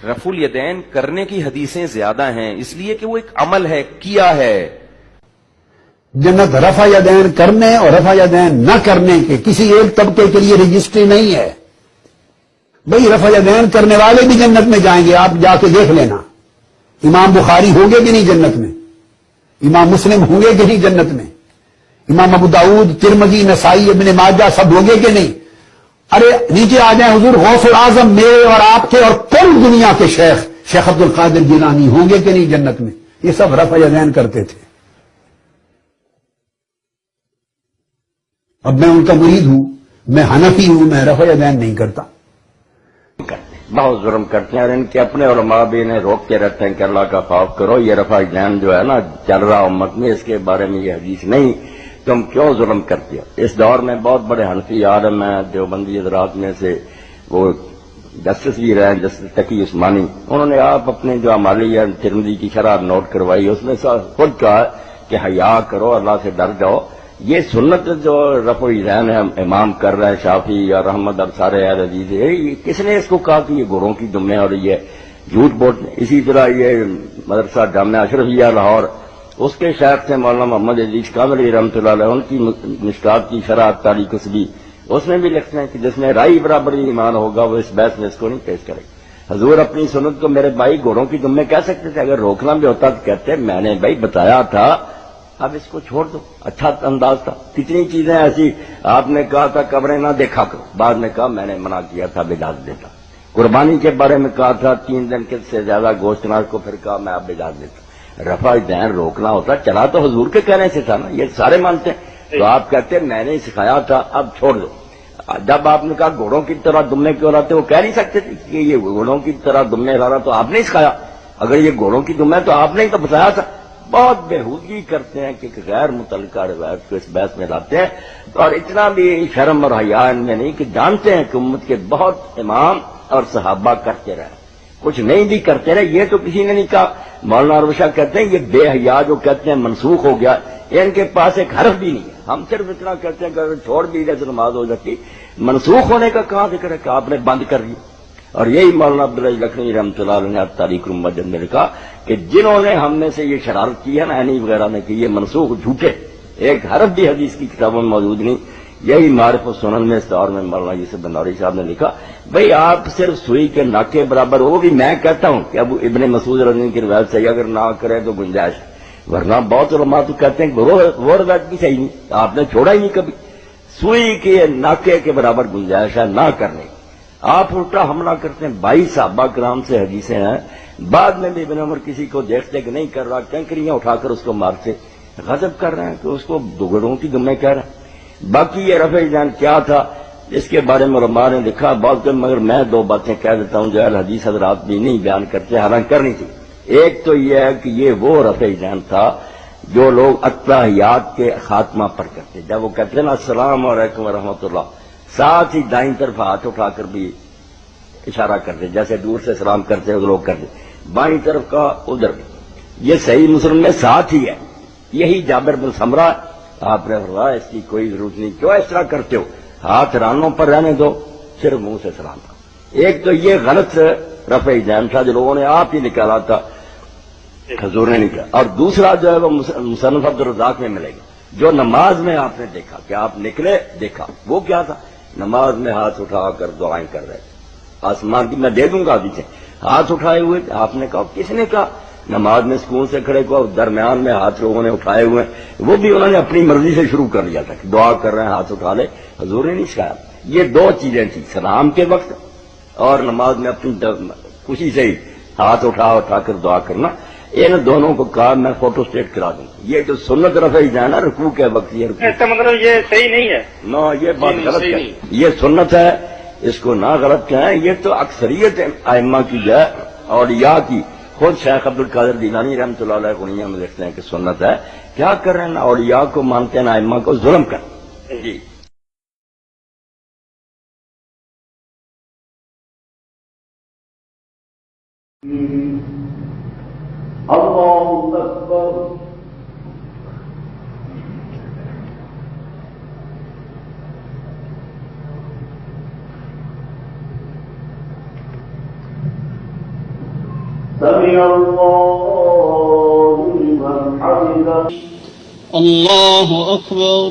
رفع الیدین کرنے کی حدیثیں زیادہ ہیں، اس لیے کہ وہ ایک عمل ہے، کیا ہے۔ جنت رفع یدین کرنے اور رفع یدین نہ کرنے کے کسی ایک طبقے کے لیے رجسٹری نہیں ہے۔ بھئی رفع یدین کرنے والے بھی جنت میں جائیں گے، آپ جا کے دیکھ لینا۔ امام بخاری ہوں گے کہ نہیں جنت میں؟ امام مسلم ہوں گے کہ نہیں جنت میں؟ امام ابو داؤد، ترمذی، نسائی، ابن ماجہ سب ہوں گے کہ نہیں؟ ارے نیچے آ جائیں، حضور غوث الاعظم میرے اور آپ کے اور کل دنیا کے شیخ عبد القادر جیلانی ہوں گے کہ نہیں جنت میں؟ یہ سب رفع یدین کرتے تھے۔ اب میں ان کا مرید ہوں، میں حنفی ہوں، میں رفع یدین نہیں کرتا۔ بہت ظلم کرتے ہیں، اور ان کے اپنے علماء بھی انہیں روکتے رہتے ہیں کہ اللہ کا خوف کرو، یہ رفع یدین جو ہے نا چل رہا امت میں، اس کے بارے میں یہ حدیث نہیں، تم کیوں ظلم کرتے ہو؟ اس دور میں بہت بڑے حنفی عالم ہیں دیوبندی حضرات میں سے، وہ جسٹس بھی رہے ہیں، جسٹس تقی عثمانی، انہوں نے آپ اپنے جو عمالی ہے ترمذی کی شرح نوٹ کروائی، اس میں خود کہا کہ حیا کرو، اللہ سے ڈر جاؤ۔ یہ سنت جو رفع الیدین ہے امام کر رہے ہیں، شافی یا رحمت اور سارے اہل حدیث، یہ کس نے اس کو کہا کہ یہ گوروں کی دمیں اور یہ جھوٹ بولتے ہیں؟ اسی طرح یہ مدرسہ جامعہ اشرفیہ لاہور، اس کے شیخ تھے مولانا محمد عزیز کاملی رحمۃ اللہ علیہ، ان کی مشکات کی شرح تاریخ کسبی، اس میں بھی لکھتے ہیں کہ جس میں رائی برابر ایمان ہوگا وہ اس بحث میں اس کو نہیں پیش کرے گا۔ حضور اپنی سنت کو میرے بھائی گوروں کی دمیں کہہ سکتے تھے، اگر روکنا بھی ہوتا تو کہتے میں نے بھائی بتایا تھا، اب اس کو چھوڑ دو، اچھا انداز تھا۔ کتنی چیزیں ایسی آپ نے کہا تھا قبریں نہ دیکھا کرو، بعد میں کہا میں نے منع کیا تھا، اب اجازت دیتا۔ قربانی کے بارے میں کہا تھا 3 دن کے سے زیادہ گوشت نہ کو، پھر کہا میں اب اجازت دیتا۔ رفع یدین روکنا ہوتا چلا تو حضور کے کہنے سے تھا نا، یہ سارے مانتے ہیں، تو آپ کہتے ہیں میں نے سکھایا تھا اب چھوڑ دو۔ جب آپ نے کہا گھوڑوں کی طرح دمے کیوں لاتے، وہ کہہ نہیں سکتے تھے کہ یہ گھوڑوں کی طرح دمے لا رہا تو آپ نے سکھایا، اگر یہ گھوڑوں کی دمے تو آپ نے تو بتایا تھا۔ بہت بےہودگی کرتے ہیں کہ غیر متعلقہ روایت کو اس بحث میں لاتے ہیں، اور اتنا بھی شرم اور حیا ان میں نہیں کہ جانتے ہیں کہ امت کے بہت امام اور صحابہ کرتے رہے، کچھ نہیں بھی کرتے رہے، یہ تو کسی نے نہیں کہا۔ مولانا روشہ کہتے ہیں یہ بے حیا جو کہتے ہیں منسوخ ہو گیا، ان کے پاس ایک حرف بھی نہیں ہے، ہم صرف اتنا کہتے ہیں کہ اگر چھوڑ بھی دے تو نماز ہو جاتی، منسوخ ہونے کا کہاں ذکر ہے کہ آپ نے بند کر دیا؟ اور یہی مولانا عبدالعزیز لکھنوی رحمۃ اللہ علیہ نے تاریخ المسجد میں لکھا کہ جنہوں نے ہم میں سے یہ شرارت کی ہے نا، اینی وغیرہ نے کی، یہ منسوخ جھوٹے، ایک حرف بھی حدیث کی کتابوں میں موجود نہیں۔ یہی معرف السنن میں اس دور میں مولانا یوسف بنوری صاحب نے لکھا بھئی آپ صرف سوئی کے ناکے برابر، وہ بھی میں کہتا ہوں کہ اب ابن مسعود رضی اللہ عنہ کی روایت صحیح اگر نہ کرے تو گنجائش، ورنہ بہت علماء تو کہتے ہیں کہ وہ روایت بھی صحیح نہیں، آپ نے چھوڑا ہی نہیں کبھی، سوئی کے ناکے کے برابر گنجائش ہے نہ کرنے۔ آپ الٹا حملہ کرتے ہیں، 22 صحابہ کرام سے حدیثیں ہیں، بعد میں بھی ابن عمر کسی کو دیکھتے کہ نہیں کر رہا، کنکریاں اٹھا کر اس کو مارتے، غضب کر رہے ہیں کہ اس کو گھوڑوں کی دمیں کہہ رہے ہیں۔ باقی یہ رفع یدین کیا تھا اس کے بارے میں علماء نے لکھا بہت، مگر میں 2 باتیں کہہ دیتا ہوں جو اہل حدیث حضرات بھی نہیں بیان کرتے، حالانکہ کرنی تھی۔ ایک تو یہ ہے کہ یہ وہ رفع یدین تھا جو لوگ اتحیات کے خاتمہ پر کرتے، جب وہ کہتے ہیں نا السلام علیکم ورحمۃ اللہ، ساتھ ہی دائیں طرف ہاتھ اٹھا کر بھی اشارہ کرتے، جیسے دور سے سلام کرتے ہیں لوگ کرتے، بائیں طرف کا ادھر بھی، یہ صحیح مسلم میں ساتھ ہی ہے۔ یہی جابر بن سمرہ، آپ نے فرمایا اس کی کوئی ضرورت نہیں، کیوں اس طرح کرتے ہو، ہاتھ رانوں پر رہنے دو، صرف منہ سے سلام کرو۔ ایک تو یہ غلط رفع یدین تھا جو لوگوں نے آپ ہی نکالا تھا، حضور نے نکالا، اور دوسرا جو ہے وہ مصنف عبدالرزاق میں ملے گا، جو نماز میں آپ نے دیکھا کہ آپ نکلے دیکھا، وہ کیا تھا، نماز میں ہاتھ اٹھا کر دعائیں کر رہے تھے، آسمان کی میں دے دوں گا ابھی سے، ہاتھ اٹھائے ہوئے، آپ نے کہا کس نے کہا، نماز میں سکون سے کھڑے کو درمیان میں ہاتھ لوگوں نے اٹھائے ہوئے، وہ بھی انہوں نے اپنی مرضی سے شروع کر لیا تھا کہ دعا کر رہے ہیں ہاتھ اٹھا لے، حضور نے نہیں سکھایا۔ یہ 2 چیزیں تھیں، سلام کے وقت اور نماز میں اپنی خوشی سے ہی ہاتھ اٹھا کر دعا کرنا، ان دونوں کو کہا میں فوٹو اسٹیٹ کرا دوں۔ یہ جو سنت رفع یدین ہے رکوع کے وقت، یہ اس کا مطلب یہ صحیح نہیں ہے، نہ یہ بات غلط ہے، یہ سنت ہے، اس کو نہ غلط کہیں، یہ تو اکثریت ائمہ کی جو ہے اولیاء کی، خود شیخ عبد القادر جیلانی رحمۃ اللہ علیہ غنیہ میں لکھتے ہیں کہ سنت ہے، کیا کر رہے ہیں، نہ اولیاء کو مانتے ہیں نہ ائمہ کو، ظلم کر جی۔ اللہ اکبر سمع الله لمن حمده الله أكبر.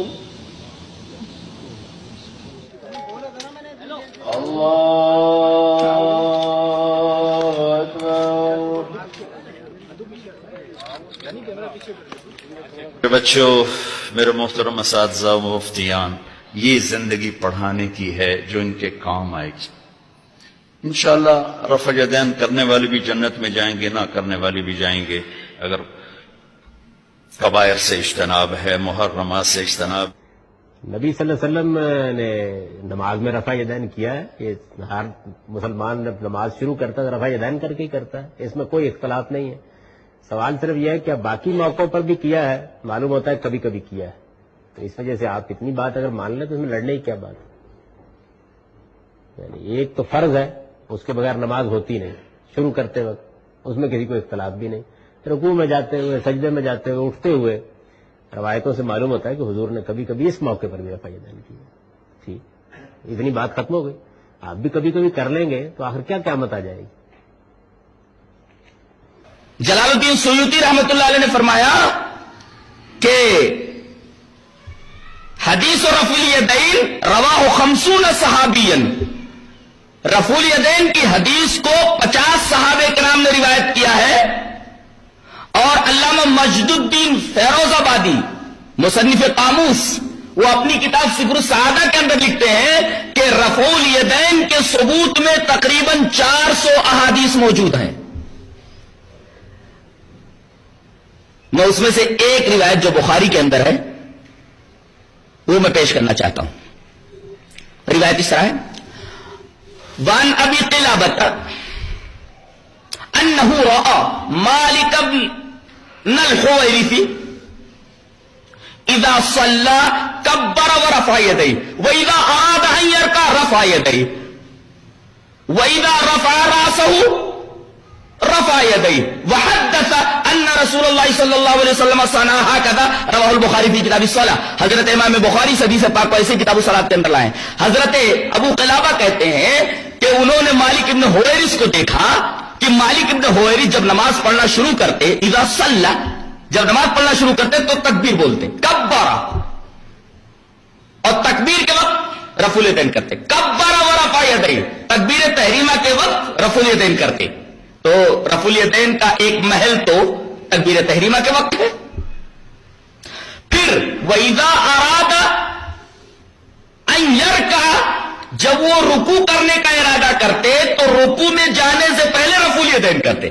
بچوں، میرے محترم اساتذہ و مفتیان، یہ زندگی پڑھانے کی ہے جو ان کے کام آئے گی. انشاءاللہ رفع یدین کرنے والے بھی جنت میں جائیں گے، نہ کرنے والے بھی جائیں گے اگر کبائر سے اجتناب ہے، محرمات سے اجتناب. نبی صلی اللہ علیہ وسلم نے نماز میں رفع یدین کیا ہے. یہ ہر مسلمان جب نماز شروع کرتا ہے رفع یدین کر کے ہی کرتا ہے، اس میں کوئی اختلاف نہیں ہے. سوال صرف یہ ہے کہ باقی موقعوں پر بھی کیا ہے، معلوم ہوتا ہے کبھی کبھی کیا ہے، تو اس وجہ سے آپ اتنی بات اگر مان لیں تو اس میں لڑنے کی کیا بات ہے. یعنی ایک تو فرض ہے، اس کے بغیر نماز ہوتی نہیں شروع کرتے وقت، اس میں کسی کو اختلاف بھی نہیں. رکوع میں جاتے ہوئے، سجدے میں جاتے ہوئے، اٹھتے ہوئے روایتوں سے معلوم ہوتا ہے کہ حضور نے کبھی کبھی اس موقع پر بھی رفع یدین کی ہے. ٹھیک، اتنی بات ختم ہو گئی. آپ بھی کبھی کبھی کر لیں گے تو آخر کیا قیامت آ جائے گی. جلال الدین سیوطی رحمۃ اللہ علیہ نے فرمایا کہ حدیث رفع الیدین رواہ 50 صحابیا، رفع الیدین کی حدیث کو 50 صحابہ کرام نے روایت کیا ہے. اور علامہ مجد الدین فیروز آبادی مصنف قاموس، وہ اپنی کتاب سفر السعادہ کے اندر لکھتے ہیں کہ رفع الیدین کے ثبوت میں تقریباً 400 احادیث موجود ہیں. میں اس میں سے ایک روایت جو بخاری کے اندر ہے وہ میں پیش کرنا چاہتا ہوں. روایت اس طرح ہے: وان ابی قلابۃ انہ رأى مالک بن الحویرث اذا صلى كبر ورفع يديه واذا اراد ان يركع رفع يديه واذا رفع راسه رفع يديه وحدث ان رسول اللہ صلی اللہ علیہ وسلم صنع هكذا رواه البخاری فی کتاب الصلاۃ. حضرت امام بخاری حدیث پاک کو ایسے کتاب الصلاۃ کے اندر لائے. حضرت ابو قلابہ کہتے ہیں کہ انہوں نے مالک ابن حویرث کو دیکھا کہ مالک ابن حویرث جب نماز پڑھنا شروع کرتے، اذا صلی، جب نماز پڑھنا شروع کرتے تو تکبیر بولتے، کبر، اور تکبیر کے وقت رفع الیدین کرتے. کبر ورفع یدیہ، تکبیر تحریمہ کے وقت رفع الیدین کرتے. تو رفع الیدین کا ایک محل تو تکبیر تحریمہ کے وقت ہے. پھر وَإِذَا أَرَادَ أَن يَرْكَعَ، جب وہ رکوع کرنے کا ارادہ کرتے تو رکوع میں جانے سے پہلے رفع الیدین کرتے.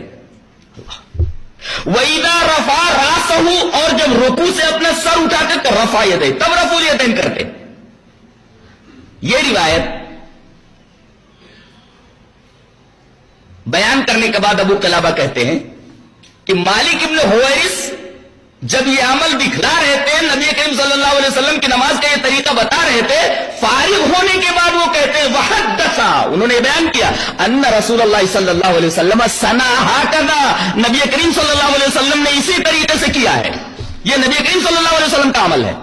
وَإِذَا رَفَعَ رَأْسَهُ، اور جب رکوع سے اپنا سر اٹھاتے تو رفع یدیہ، تب رفع الیدین کرتے. یہ روایت بیان کرنے کے بعد ابو قلابہ کہتے ہیں کہ مالک ابن حویرث جب یہ عمل دکھلا رہے تھے، نبی کریم صلی اللہ علیہ وسلم کی نماز کا یہ طریقہ بتا رہے تھے، فارغ ہونے کے بعد وہ کہتے ہیں وحدث، انہوں نے بیان کیا ان رسول اللہ صلی اللہ علیہ وسلم صنع هكذا، نبی کریم صلی اللہ علیہ وسلم نے اسی طریقے سے کیا ہے. یہ نبی کریم صلی اللہ علیہ وسلم کا عمل ہے.